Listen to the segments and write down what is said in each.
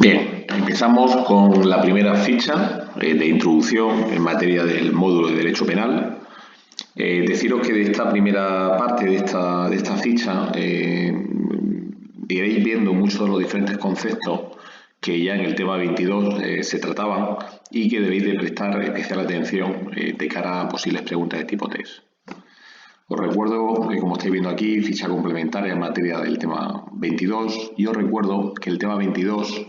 Bien, empezamos con la primera ficha de introducción en materia del módulo de Derecho Penal. Deciros que de esta primera parte de esta ficha iréis viendo muchos de los diferentes conceptos que ya en el tema 22 se trataban y que debéis de prestar especial atención de cara a posibles preguntas de tipo test. Os recuerdo, como estáis viendo aquí, ficha complementaria en materia del tema 22, y os recuerdo que el tema 22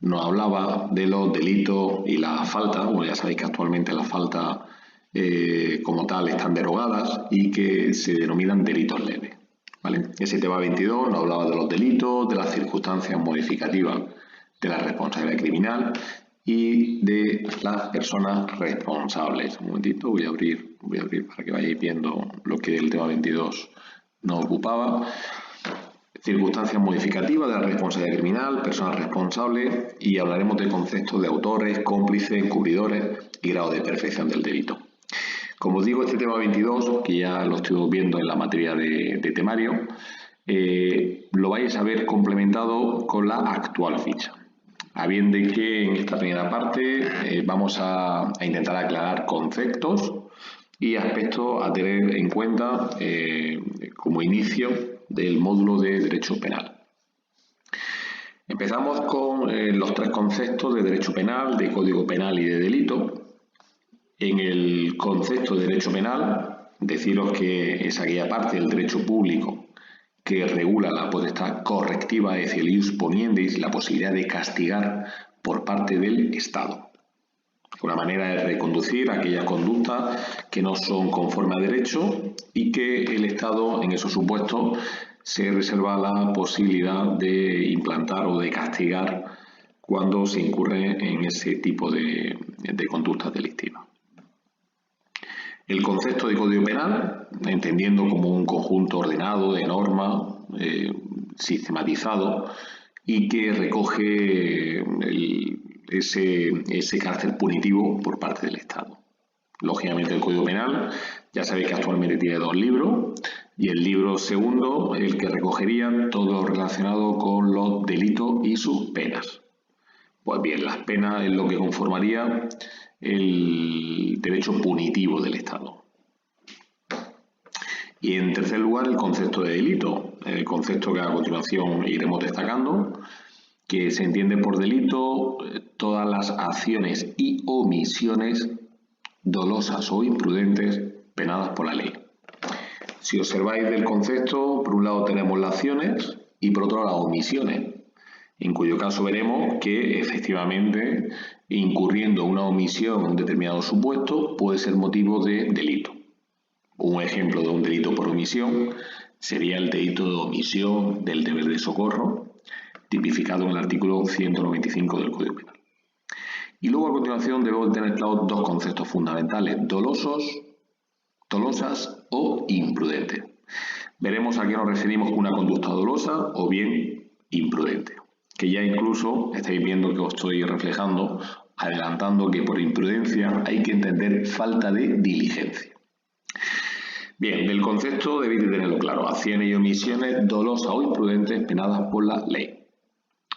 nos hablaba de los delitos y las faltas. Bueno, ya sabéis que actualmente las faltas como tal están derogadas y que se denominan delitos leves, ¿vale? Ese tema 22 nos hablaba de los delitos, de las circunstancias modificativas de la responsabilidad criminal y de las personas responsables. Un momentito, voy a abrir para que vayáis viendo lo que el tema 22 nos ocupaba. Circunstancias modificativas de la responsabilidad criminal, personas responsables, y hablaremos de conceptos de autores, cómplices, encubridores y grado de perfección del delito. Como os digo, este tema 22, que ya lo estoy viendo en la materia de temario, lo vais a ver complementado con la actual ficha. A bien de que en esta primera parte vamos a intentar aclarar conceptos y aspectos a tener en cuenta como inicio del módulo de Derecho Penal. Empezamos con los tres conceptos de Derecho Penal, de Código Penal y de Delito. En el concepto de Derecho Penal, deciros que es aquella parte del derecho público que regula la potestad correctiva, es decir, el ius poniendis, la posibilidad de castigar por parte del Estado. Una manera de reconducir aquellas conductas que no son conforme a derecho y que el Estado, en esos supuestos, se reserva la posibilidad de implantar o de castigar cuando se incurre en ese tipo de conductas delictivas. El concepto de Código Penal, entendiendo como un conjunto ordenado de normas, sistematizado, y que recoge ese carácter punitivo por parte del Estado. Lógicamente, el Código Penal, ya sabéis que actualmente tiene 2 libros, y el libro segundo, el que recogería todo lo relacionado con los delitos y sus penas. Pues bien, las penas es lo que conformaría el derecho punitivo del Estado. Y en tercer lugar, el concepto de delito, el concepto que a continuación iremos destacando, que se entiende por delito todas las acciones y omisiones dolosas o imprudentes penadas por la ley. Si observáis del concepto, por un lado tenemos las acciones y por otro las omisiones, en cuyo caso veremos que efectivamente incurriendo una omisión en un determinado supuesto puede ser motivo de delito. Un ejemplo de un delito por omisión sería el delito de omisión del deber de socorro, tipificado en el artículo 195 del Código Penal. Y luego a continuación debemos tener claros 2 conceptos fundamentales: dolosas o imprudentes. Veremos a qué nos referimos con una conducta dolosa o bien imprudente, que ya incluso estáis viendo que os estoy reflejando, adelantando que por imprudencia hay que entender falta de diligencia. Bien, del concepto debéis de tenerlo claro: acciones y omisiones dolosas o imprudentes penadas por la ley,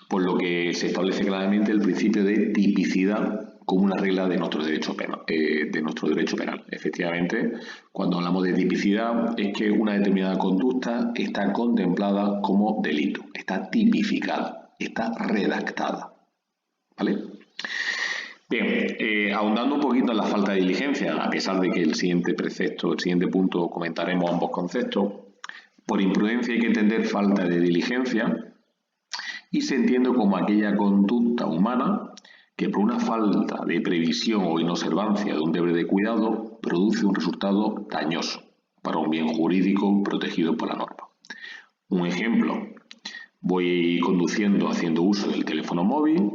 por lo que se establece claramente el principio de tipicidad como una regla de nuestro derecho penal. Efectivamente, cuando hablamos de tipicidad es que una determinada conducta está contemplada como delito, está tipificada, está redactada, ¿vale? Bien, ahondando un poquito en la falta de diligencia, a pesar de que el siguiente punto comentaremos ambos conceptos, por imprudencia hay que entender falta de diligencia y se entiende como aquella conducta humana que por una falta de previsión o inobservancia de un deber de cuidado produce un resultado dañoso para un bien jurídico protegido por la norma. Un ejemplo: voy conduciendo haciendo uso del teléfono móvil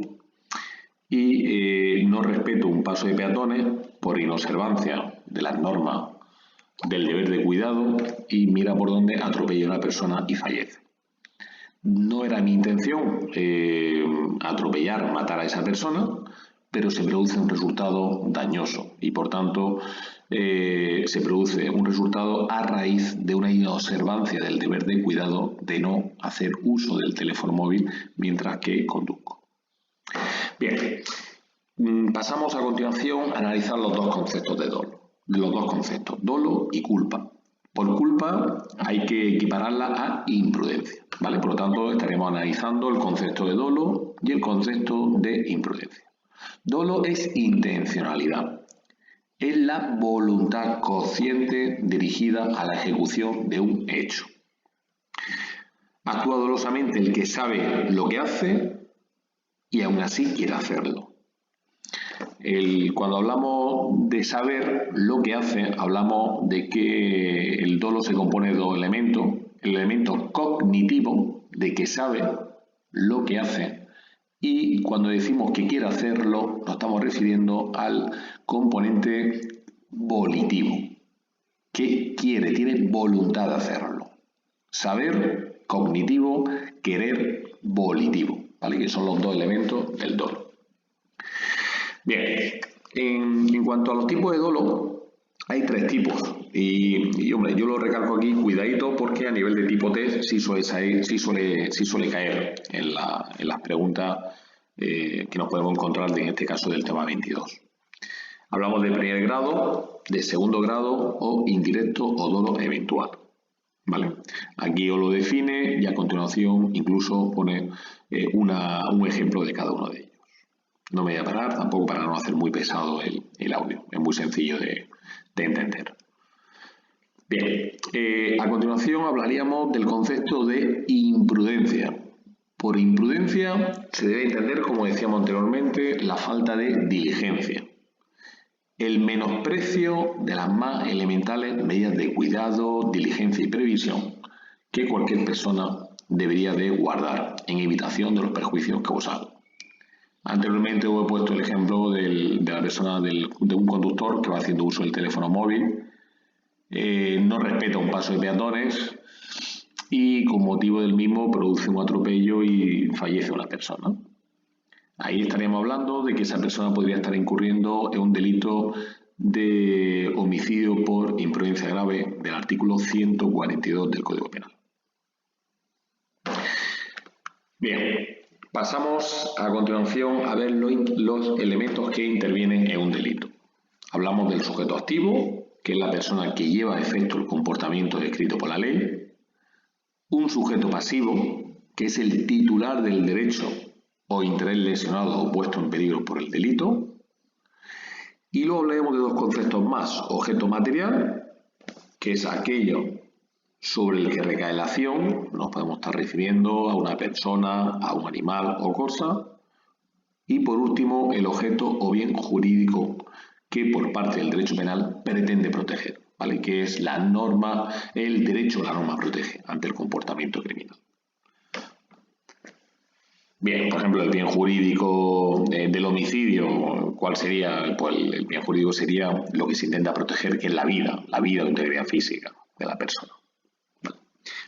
y no respeto un paso de peatones por inobservancia de las normas del deber de cuidado y mira por dónde atropello a una persona y fallece. No era mi intención atropellar, matar a esa persona, pero se produce un resultado dañoso y por tanto se produce un resultado a raíz de una inobservancia del deber de cuidado de no hacer uso del teléfono móvil mientras que conduzco. Bien, pasamos a continuación a analizar los dos conceptos de dolo. Los dos conceptos, dolo y culpa. Por culpa hay que equipararla a imprudencia, ¿vale? Por lo tanto, estaremos analizando el concepto de dolo y el concepto de imprudencia. Dolo es intencionalidad. Es la voluntad consciente dirigida a la ejecución de un hecho. Actúa dolosamente el que sabe lo que hace y aún así quiere hacerlo. Cuando hablamos de saber lo que hace, hablamos de que el dolo se compone de dos elementos. El elemento cognitivo, de que sabe lo que hace, y cuando decimos que quiere hacerlo, nos estamos refiriendo al componente volitivo, que quiere, tiene voluntad de hacerlo. Saber, cognitivo, querer, volitivo, ¿vale? Que son los dos elementos del dolo. Bien, en cuanto a los tipos de dolo, hay tres tipos. Y hombre, yo lo recalco aquí, cuidadito, porque a nivel de tipo test sí suele caer en las preguntas que nos podemos encontrar, en este caso del tema 22. Hablamos de primer grado, de segundo grado o indirecto o dolo eventual. ¿Vale? Aquí os lo define y a continuación incluso pone un ejemplo de cada uno de ellos. No me voy a parar tampoco para no hacer muy pesado el audio, es muy sencillo de entender. Bien, a continuación hablaríamos del concepto de imprudencia. Por imprudencia se debe entender, como decíamos anteriormente, la falta de diligencia. El menosprecio de las más elementales medidas de cuidado, diligencia y previsión que cualquier persona debería de guardar en evitación de los perjuicios causados. Anteriormente os he puesto el ejemplo de la persona, de un conductor que va haciendo uso del teléfono móvil, no respeta un paso de peatones y con motivo del mismo produce un atropello y fallece una persona. Ahí estaríamos hablando de que esa persona podría estar incurriendo en un delito de homicidio por imprudencia grave del artículo 142 del Código Penal. Bien, pasamos a continuación a ver los elementos que intervienen en un delito. Hablamos del sujeto activo, que es la persona que lleva a efecto el comportamiento descrito por la ley. Un sujeto pasivo, que es el titular del derecho o interés lesionado o puesto en peligro por el delito. Y luego hablaremos de dos conceptos más: objeto material, que es aquello sobre el que recae la acción, nos podemos estar refiriendo a una persona, a un animal o cosa. Y por último, el objeto o bien jurídico que por parte del derecho penal pretende proteger, ¿vale? Que es la norma, el derecho la norma protege ante el comportamiento criminal. Bien, por ejemplo, el bien jurídico del homicidio, ¿cuál sería? Pues el bien jurídico sería lo que se intenta proteger, que es la vida o integridad física de la persona.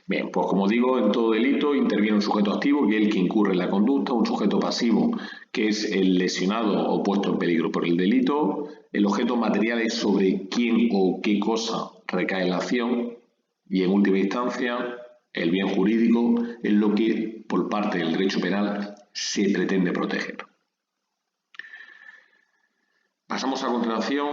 Bien, pues como digo, en todo delito interviene un sujeto activo, que es el que incurre en la conducta, un sujeto pasivo, que es el lesionado o puesto en peligro por el delito, el objeto material es sobre quién o qué cosa recae la acción, y en última instancia, el bien jurídico es lo que por parte del derecho penal se pretende proteger. Pasamos a continuación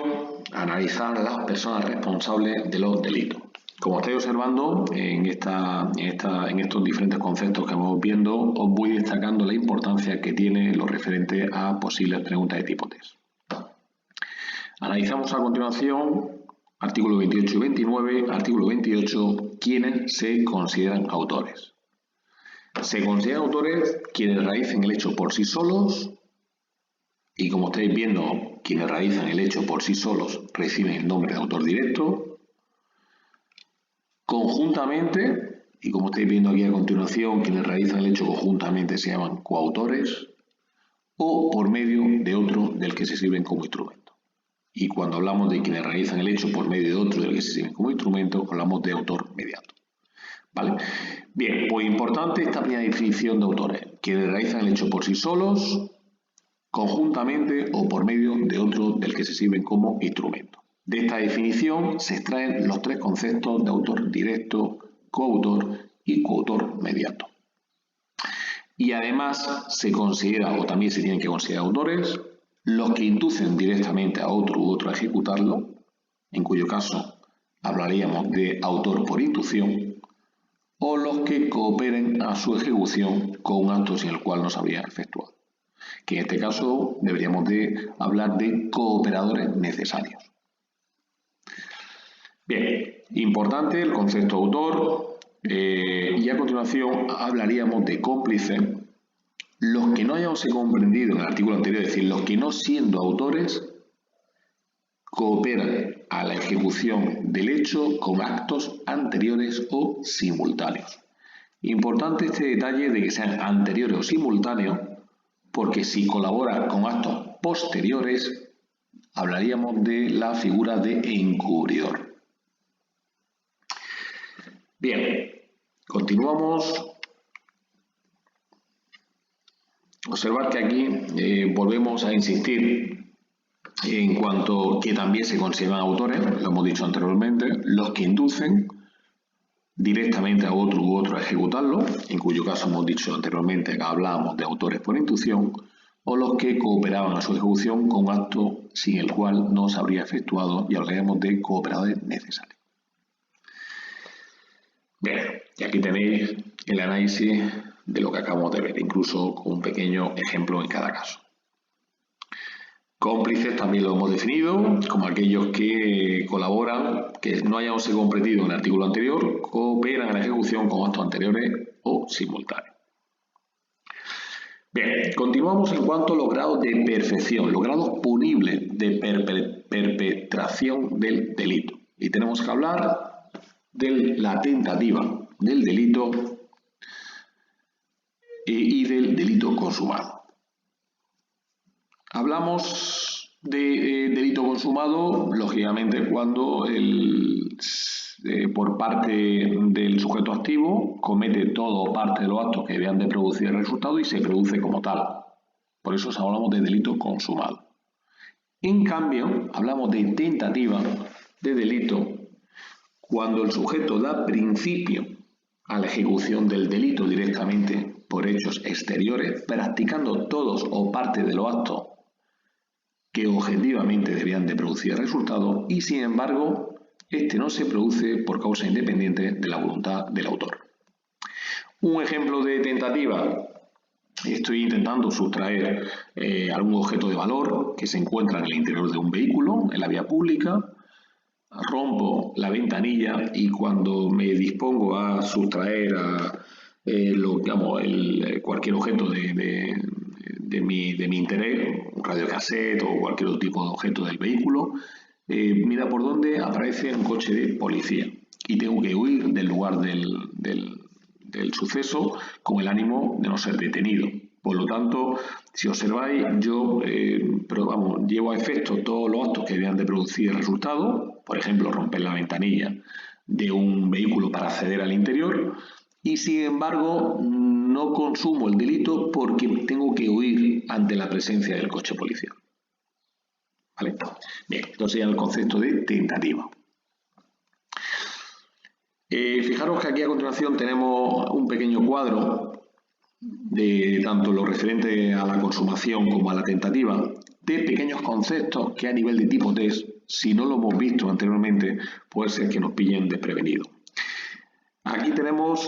a analizar a las personas responsables de los delitos. Como estáis observando en estos diferentes conceptos que vamos viendo, os voy destacando la importancia que tiene lo referente a posibles preguntas de tipo test. Analizamos a continuación artículos 28 y 29. Artículo 28, ¿quiénes se consideran autores? Se consideran autores quienes realicen el hecho por sí solos, y como estáis viendo, quienes realizan el hecho por sí solos reciben el nombre de autor directo. Conjuntamente, y como estáis viendo aquí a continuación, quienes realizan el hecho conjuntamente se llaman coautores, o por medio de otro del que se sirven como instrumento. Y cuando hablamos de quienes realizan el hecho por medio de otro del que se sirven como instrumento, hablamos de autor mediato. ¿Vale? Bien, pues importante esta primera definición de autores: quienes realizan el hecho por sí solos, conjuntamente o por medio de otro del que se sirven como instrumento. De esta definición se extraen los tres conceptos de autor directo, coautor y coautor mediato. Y además se considera, o también se tienen que considerar autores, los que inducen directamente a otro u otro a ejecutarlo, en cuyo caso hablaríamos de autor por inducción, o los que cooperen a su ejecución con un acto sin el cual no se habría efectuado, que en este caso deberíamos de hablar de cooperadores necesarios. Bien, importante el concepto autor, y a continuación hablaríamos de cómplice. Los que no hayamos comprendido en el artículo anterior, es decir, los que no siendo autores cooperan a la ejecución del hecho con actos anteriores o simultáneos. Importante este detalle de que sean anteriores o simultáneos, porque si colabora con actos posteriores, hablaríamos de la figura de encubridor. Bien, continuamos. Observar que aquí volvemos a insistir en cuanto que también se consideran autores, lo hemos dicho anteriormente, los que inducen directamente a otro u otro a ejecutarlo, en cuyo caso hemos dicho anteriormente que hablábamos de autores por inducción, o los que cooperaban a su ejecución con un acto sin el cual no se habría efectuado, y hablaremos de cooperadores necesarios. Bien, y aquí tenéis el análisis de lo que acabamos de ver, incluso con un pequeño ejemplo en cada caso. Cómplices también lo hemos definido como aquellos que colaboran, que no hayamos comprendido en el artículo anterior, cooperan en la ejecución con actos anteriores o simultáneos. Bien, continuamos en cuanto a los grados de perfección, los grados punibles de perpetración del delito. Y tenemos que hablar de la tentativa del delito y del delito consumado. Hablamos de delito consumado, lógicamente, cuando por parte del sujeto activo comete todo o parte de los actos que debían de producir el resultado y se produce como tal. Por eso hablamos de delito consumado. En cambio, hablamos de tentativa de delito cuando el sujeto da principio a la ejecución del delito directamente por hechos exteriores, practicando todos o parte de los actos que objetivamente debían de producir el resultado, y sin embargo este no se produce por causa independiente de la voluntad del autor. Un ejemplo de tentativa: estoy intentando sustraer algún objeto de valor que se encuentra en el interior de un vehículo, en la vía pública, rompo la ventanilla y cuando me dispongo a sustraer cualquier objeto de mi interés, un radiocassette o cualquier otro tipo de objeto del vehículo, mira por dónde aparece un coche de policía y tengo que huir del lugar del suceso con el ánimo de no ser detenido. Por lo tanto, si observáis, yo llevo a efecto todos los actos que debían de producir el resultado, por ejemplo, romper la ventanilla de un vehículo para acceder al interior, y sin embargo no consumo el delito porque tengo que huir ante la presencia del coche policial. ¿Vale? Bien, entonces ya el concepto de tentativa. Fijaros que aquí a continuación tenemos un pequeño cuadro de tanto lo referente a la consumación como a la tentativa, de pequeños conceptos que a nivel de tipo test, si no lo hemos visto anteriormente, puede ser que nos pillen desprevenidos. Aquí tenemos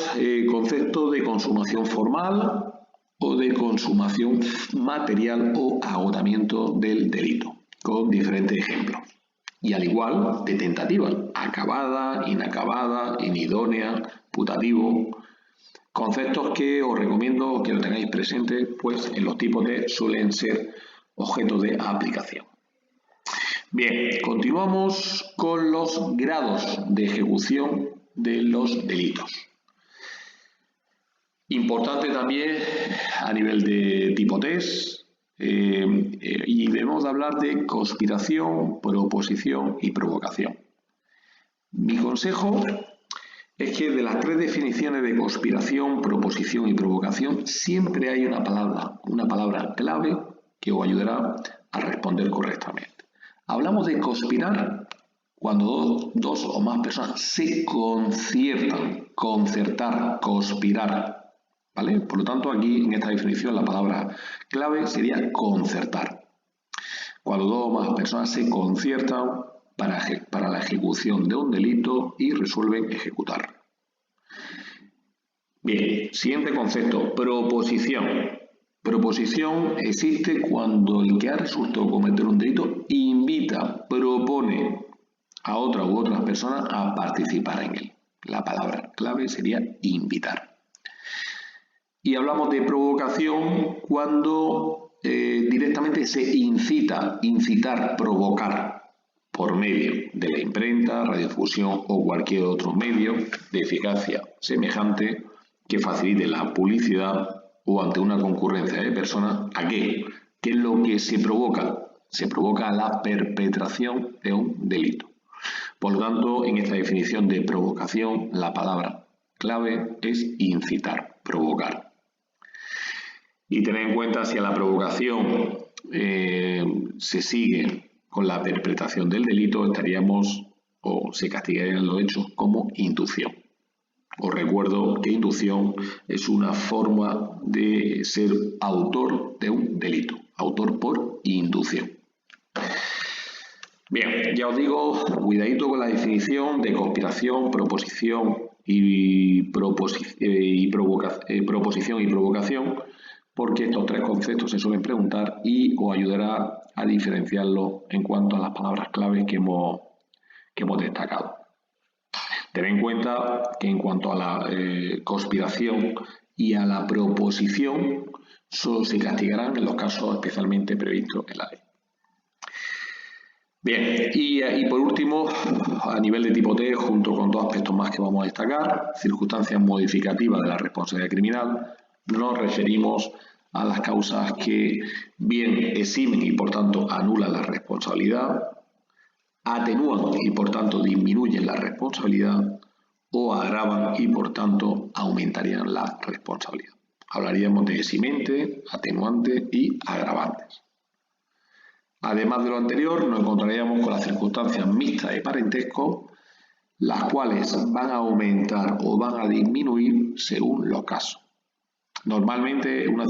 conceptos de consumación formal o de consumación material o agotamiento del delito, con diferentes ejemplos. Y al igual de tentativa: acabada, inacabada, inidónea, putativo. Conceptos que os recomiendo que lo tengáis presentes, pues en los tipos de suelen ser objeto de aplicación. Bien, continuamos con los grados de ejecución de los delitos. Importante también a nivel de tipo test, y debemos hablar de conspiración, proposición y provocación. Mi consejo es que de las tres definiciones de conspiración, proposición y provocación, siempre hay una palabra clave que os ayudará a responder correctamente. Hablamos de conspirar cuando dos o más personas se conciertan, concertar, conspirar, ¿vale? Por lo tanto, aquí en esta definición la palabra clave sería concertar. Cuando dos o más personas se conciertan para la ejecución de un delito y resuelven ejecutarlo. Bien, siguiente concepto, proposición. Proposición existe cuando el que ha resultado cometer un delito invita, propone a otra u otras personas a participar en él. La palabra clave sería invitar. Y hablamos de provocación cuando directamente se incita, incitar, provocar por medio de la imprenta, radiodifusión o cualquier otro medio de eficacia semejante que facilite la publicidad o ante una concurrencia de personas. ¿A qué? ¿Qué es lo que se provoca? Se provoca la perpetración de un delito. Por lo tanto, en esta definición de provocación, la palabra clave es incitar, provocar. Y tener en cuenta si a la provocación se sigue con la perpetración del delito, estaríamos o se castigarían los hechos como inducción. Os recuerdo que inducción es una forma de ser autor de un delito, autor por inducción. Bien, ya os digo, cuidadito con la definición de conspiración, proposición y provocación, porque estos tres conceptos se suelen preguntar y os ayudará a diferenciarlos en cuanto a las palabras clave que hemos destacado. Tened en cuenta que en cuanto a la conspiración y a la proposición, solo se castigarán en los casos especialmente previstos en la ley. Bien, y por último, a nivel de tipo T, junto con dos aspectos más que vamos a destacar, circunstancias modificativas de la responsabilidad criminal, nos referimos a las causas que bien eximen y por tanto anulan la responsabilidad, atenúan y por tanto disminuyen la responsabilidad o agravan y por tanto aumentarían la responsabilidad. Hablaríamos de eximente, atenuante y agravantes. Además de lo anterior, nos encontraríamos con las circunstancias mixtas de parentesco, las cuales van a aumentar o van a disminuir según los casos. Normalmente esta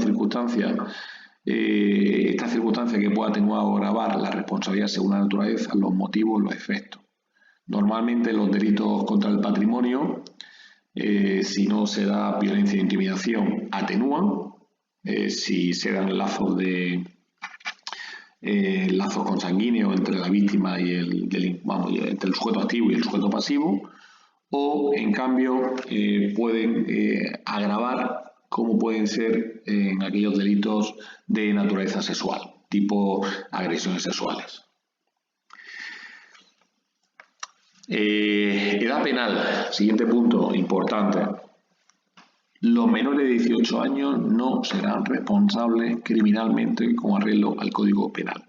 circunstancia que puede atenuar o agravar la responsabilidad según la naturaleza, los motivos, los efectos. Normalmente los delitos contra el patrimonio, si no se da violencia e intimidación, atenúan. Si se dan lazos consanguíneos entre la víctima y entre el sujeto activo y el sujeto pasivo, o en cambio pueden agravar, como pueden ser en aquellos delitos de naturaleza sexual, tipo agresiones sexuales. Edad penal, siguiente punto importante. Los menores de 18 años no serán responsables criminalmente con arreglo al Código Penal.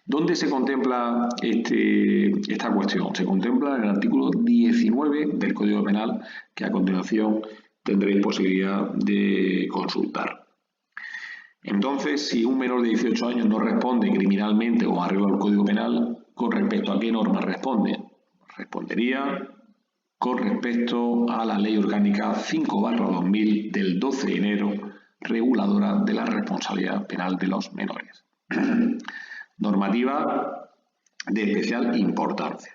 ¿Dónde se contempla esta cuestión? Se contempla en el artículo 19 del Código Penal, que a continuación tendréis posibilidad de consultar. Entonces, si un menor de 18 años no responde criminalmente o arreglo al Código Penal, ¿con respecto a qué norma responde? Respondería con respecto a la Ley Orgánica 5/2000 del 12 de enero, reguladora de la responsabilidad penal de los menores. Normativa de especial importancia.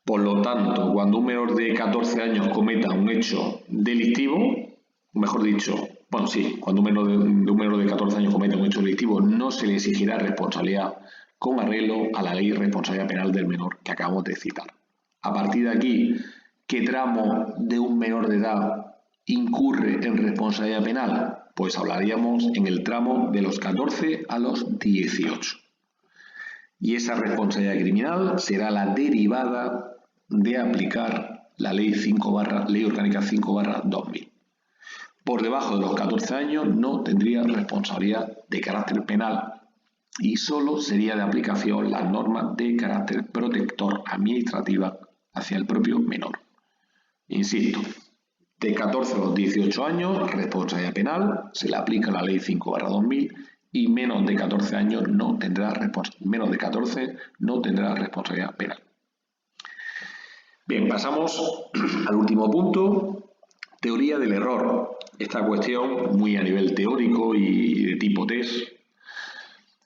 Por lo tanto, cuando un menor de 14 años cometa un hecho delictivo, cuando un menor de 14 años cometa un hecho delictivo, no se le exigirá responsabilidad con arreglo a la Ley de Responsabilidad Penal del Menor que acabamos de citar. A partir de aquí, ¿qué tramo de un menor de edad incurre en responsabilidad penal? Pues hablaríamos en el tramo de los 14 a los 18. Y esa responsabilidad criminal será la derivada de aplicar la Ley Orgánica 5/2000. Por debajo de los 14 años no tendría responsabilidad de carácter penal y solo sería de aplicación las normas de carácter protector administrativa hacia el propio menor. Insisto, de 14 a los 18 años, responsabilidad penal, se le aplica la Ley 5/2000 y menos de 14 años no tendrá responsabilidad penal. Bien, pasamos al último punto, teoría del error. esta cuestión muy a nivel teórico y de tipo test.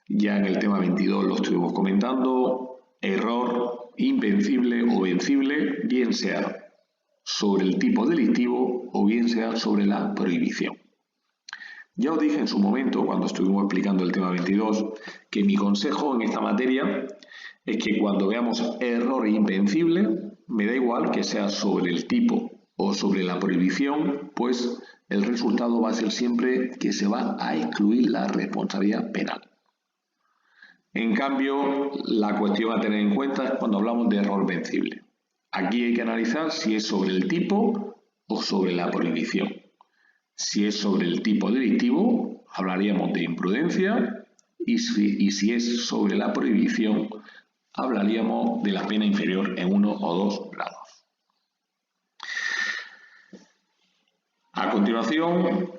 Ya en el tema 22 lo estuvimos comentando. Error invencible o vencible, bien sea sobre el tipo delictivo o bien sea sobre la prohibición. Ya os dije en su momento, cuando estuvimos explicando el tema 22, que mi consejo en esta materia es que cuando veamos error invencible, me da igual que sea sobre el tipo o sobre la prohibición, pues el resultado va a ser siempre que se va a excluir la responsabilidad penal. En cambio, la cuestión a tener en cuenta es cuando hablamos de error vencible. Aquí hay que analizar si es sobre el tipo o sobre la prohibición. Si es sobre el tipo delictivo, hablaríamos de imprudencia, y si es sobre la prohibición, hablaríamos de la pena inferior en 1 o 2 grados. A continuación,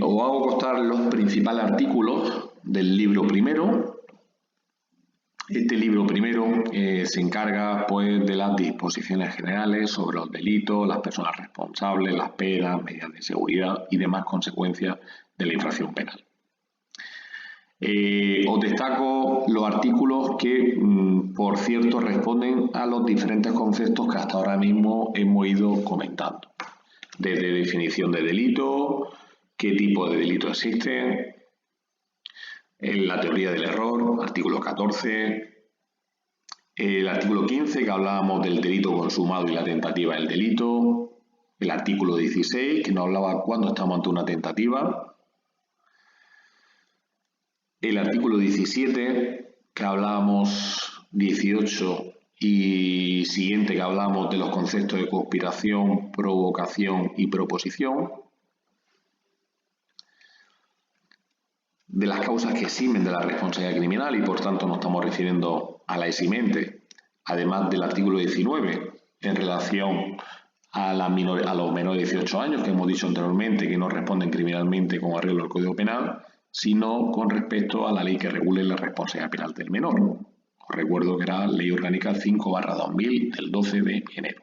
os hago constar los principales artículos del libro primero. Este libro primero se encarga pues, de las disposiciones generales sobre los delitos, las personas responsables, las penas, medidas de seguridad y demás consecuencias de la infracción penal. Os destaco los artículos que, por cierto, responden a los diferentes conceptos que hasta ahora mismo hemos ido comentando. Desde definición de delito, qué tipo de delito existen, en la teoría del error, artículo 14, el artículo 15, que hablábamos del delito consumado y la tentativa del delito, el artículo 16, que nos hablaba cuando estamos ante una tentativa, el artículo 17, que hablábamos 18 y siguiente, que hablábamos de los conceptos de conspiración, provocación y proposición, de las causas que eximen de la responsabilidad criminal y por tanto nos estamos refiriendo a la eximente, además del artículo 19 en relación a los menores de 18 años que hemos dicho anteriormente que no responden criminalmente con arreglo al Código Penal, sino con respecto a la ley que regule la responsabilidad penal del menor. Os recuerdo que era Ley Orgánica 5/2000 del 12 de enero.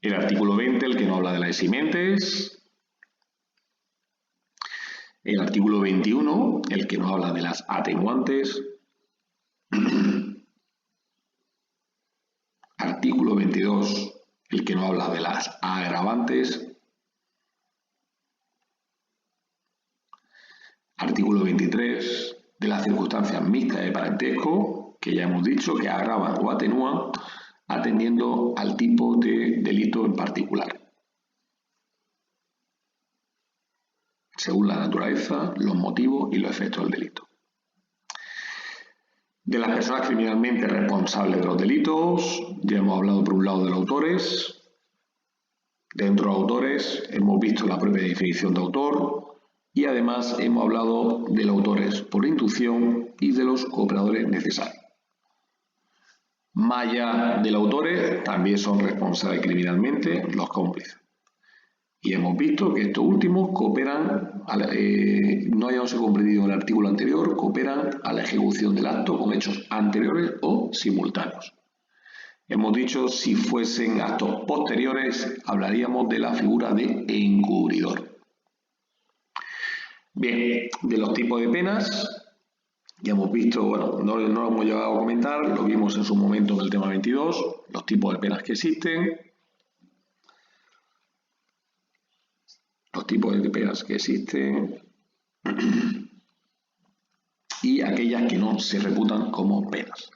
El artículo 20, el que nos habla de las eximentes. El artículo 21, el que nos habla de las atenuantes. Artículo 22, el que nos habla de las agravantes. Artículo 23, de las circunstancias mixtas de parentesco, que ya hemos dicho que agravan o atenúan atendiendo al tipo de delito en particular, según la naturaleza, los motivos y los efectos del delito. De las personas criminalmente responsables de los delitos, ya hemos hablado por un lado de los autores. Dentro de los autores hemos visto la propia definición de autor y además hemos hablado de los autores por inducción y de los cooperadores necesarios. Más allá de los autores, también son responsables criminalmente los cómplices. Y hemos visto que estos últimos cooperan, no hayándose comprendido en el artículo anterior, cooperan a la ejecución del acto con hechos anteriores o simultáneos. Hemos dicho, si fuesen actos posteriores, hablaríamos de la figura de encubridor. Bien, de los tipos de penas, ya hemos visto, bueno, no lo hemos llegado a comentar, lo vimos en su momento en el tema 22, los tipos de penas que existen. Los tipos de penas que existen y aquellas que no se reputan como penas.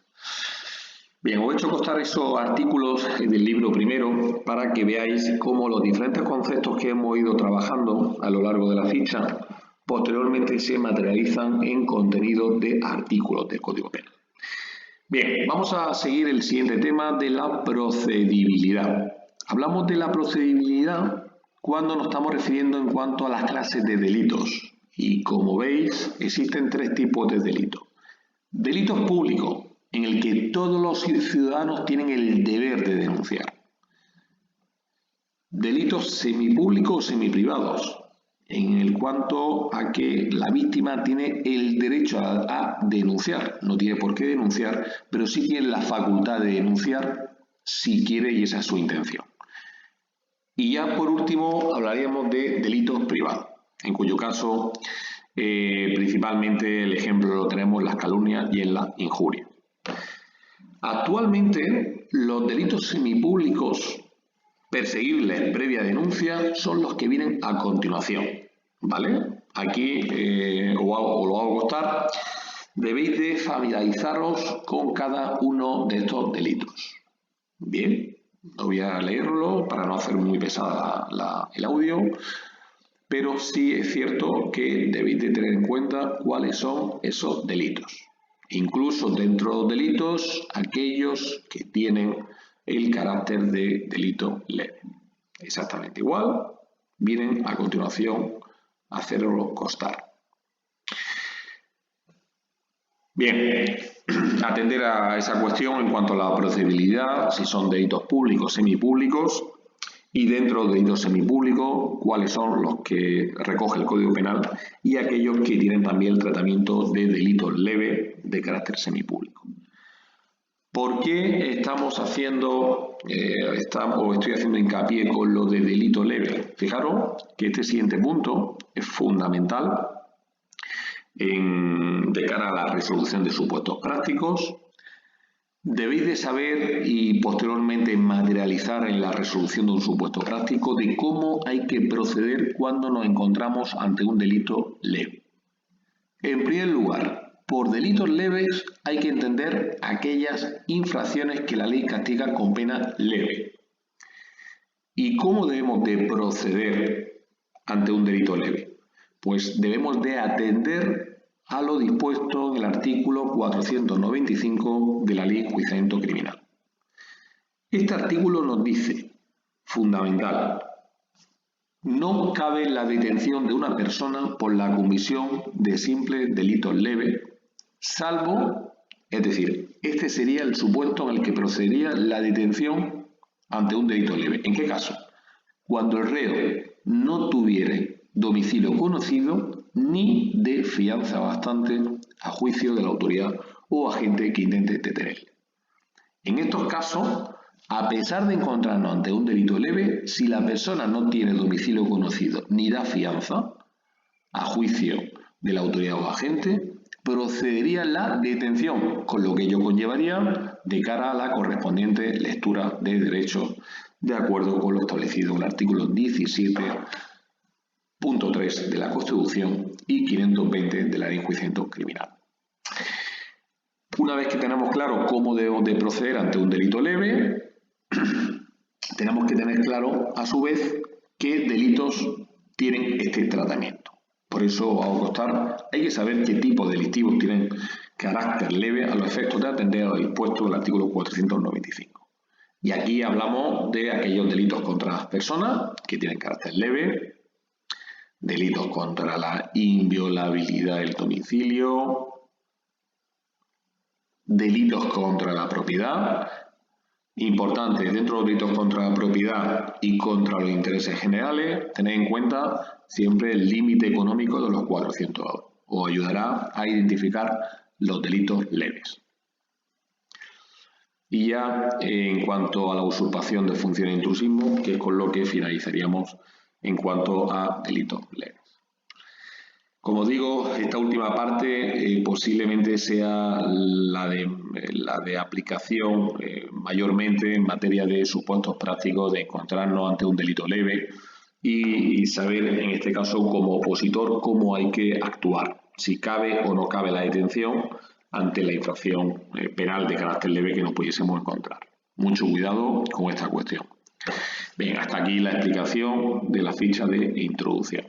Bien, os he hecho constar esos artículos del libro primero para que veáis cómo los diferentes conceptos que hemos ido trabajando a lo largo de la ficha posteriormente se materializan en contenido de artículos del Código Penal. Bien, vamos a seguir el siguiente tema de la procedibilidad. Hablamos de la procedibilidad cuando nos estamos refiriendo en cuanto a las clases de delitos. Y como veis, existen tres tipos de delitos. Delitos públicos, en el que todos los ciudadanos tienen el deber de denunciar. Delitos semipúblicos o semiprivados, en el cuanto a que la víctima tiene el derecho a denunciar. No tiene por qué denunciar, pero sí tiene la facultad de denunciar si quiere y esa es su intención. Y ya por último hablaremos hablaríamos de delitos privados, en cuyo caso principalmente el ejemplo lo tenemos en las calumnias y en la injuria. Actualmente los delitos semipúblicos perseguibles previa denuncia son los que vienen a continuación, ¿vale? Aquí os lo hago constar, debéis de familiarizaros con cada uno de estos delitos. Bien, no voy a leerlo para no hacer muy pesada el audio, pero sí es cierto que debéis de tener en cuenta cuáles son esos delitos. Incluso dentro de los delitos, aquellos que tienen el carácter de delito leve. Exactamente igual, vienen a continuación a hacerlo constar. Bien, atender a esa cuestión en cuanto a la procedibilidad, si son delitos públicos, semipúblicos, y dentro de delitos semipúblicos, cuáles son los que recoge el Código Penal y aquellos que tienen también el tratamiento de delitos leves de carácter semipúblico. ¿Por qué estamos haciendo, estoy haciendo hincapié con lo de delito leve? Fijaros que este siguiente punto es fundamental de cara a la resolución de supuestos prácticos. Debéis de saber y posteriormente materializar en la resolución de un supuesto práctico de cómo hay que proceder cuando nos encontramos ante un delito leve. En primer lugar, por delitos leves hay que entender aquellas infracciones que la ley castiga con pena leve. ¿Y cómo debemos de proceder ante un delito leve? Pues debemos de atender a lo dispuesto en el artículo 495 de la Ley de Enjuiciamiento Criminal. Este artículo nos dice, fundamental, no cabe la detención de una persona por la comisión de simples delitos leves, salvo, es decir, este sería el supuesto en el que procedería la detención ante un delito leve. ¿En qué caso? Cuando el reo no tuviere domicilio conocido ni de fianza bastante a juicio de la autoridad o agente que intente detenerle. En estos casos, a pesar de encontrarnos ante un delito leve, si la persona no tiene domicilio conocido ni da fianza a juicio de la autoridad o agente, procedería la detención, con lo que ello conllevaría de cara a la correspondiente lectura de derechos de acuerdo con lo establecido en el artículo 17.3 de la Constitución y 520 de la Ley de Enjuiciamiento Criminal. Una vez que tenemos claro cómo debemos de proceder ante un delito leve, tenemos que tener claro, a su vez, qué delitos tienen este tratamiento. Por eso, a constar, hay que saber qué tipo de delictivos tienen carácter leve a los efectos de atender a lo dispuesto del artículo 495. Y aquí hablamos de aquellos delitos contra las personas que tienen carácter leve, delitos contra la inviolabilidad del domicilio, delitos contra la propiedad. Importante, dentro de los delitos contra la propiedad y contra los intereses generales, tened en cuenta siempre el límite económico de los 400 euros. Os ayudará a identificar los delitos leves. Y ya en cuanto a la usurpación de funciones e intrusismo, que es con lo que finalizaríamos en cuanto a delitos leves. Como digo, esta última parte posiblemente sea la de aplicación mayormente en materia de supuestos prácticos de encontrarnos ante un delito leve y saber en este caso como opositor cómo hay que actuar, si cabe o no cabe la detención ante la infracción penal de carácter leve que nos pudiésemos encontrar. Mucho cuidado con esta cuestión. Bien, hasta aquí la explicación de la ficha de introducción.